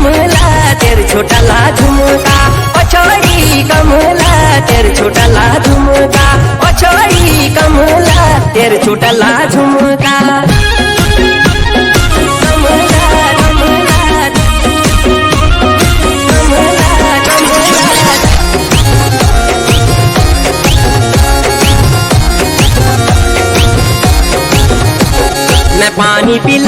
कमला तेरे छोटा ला झुमका, ओ छोड़ी कमला तेरे छोटा ला झुमका, ओ छोड़ी कमला तेरे छोटा ला झुमका। मैं पानी पिला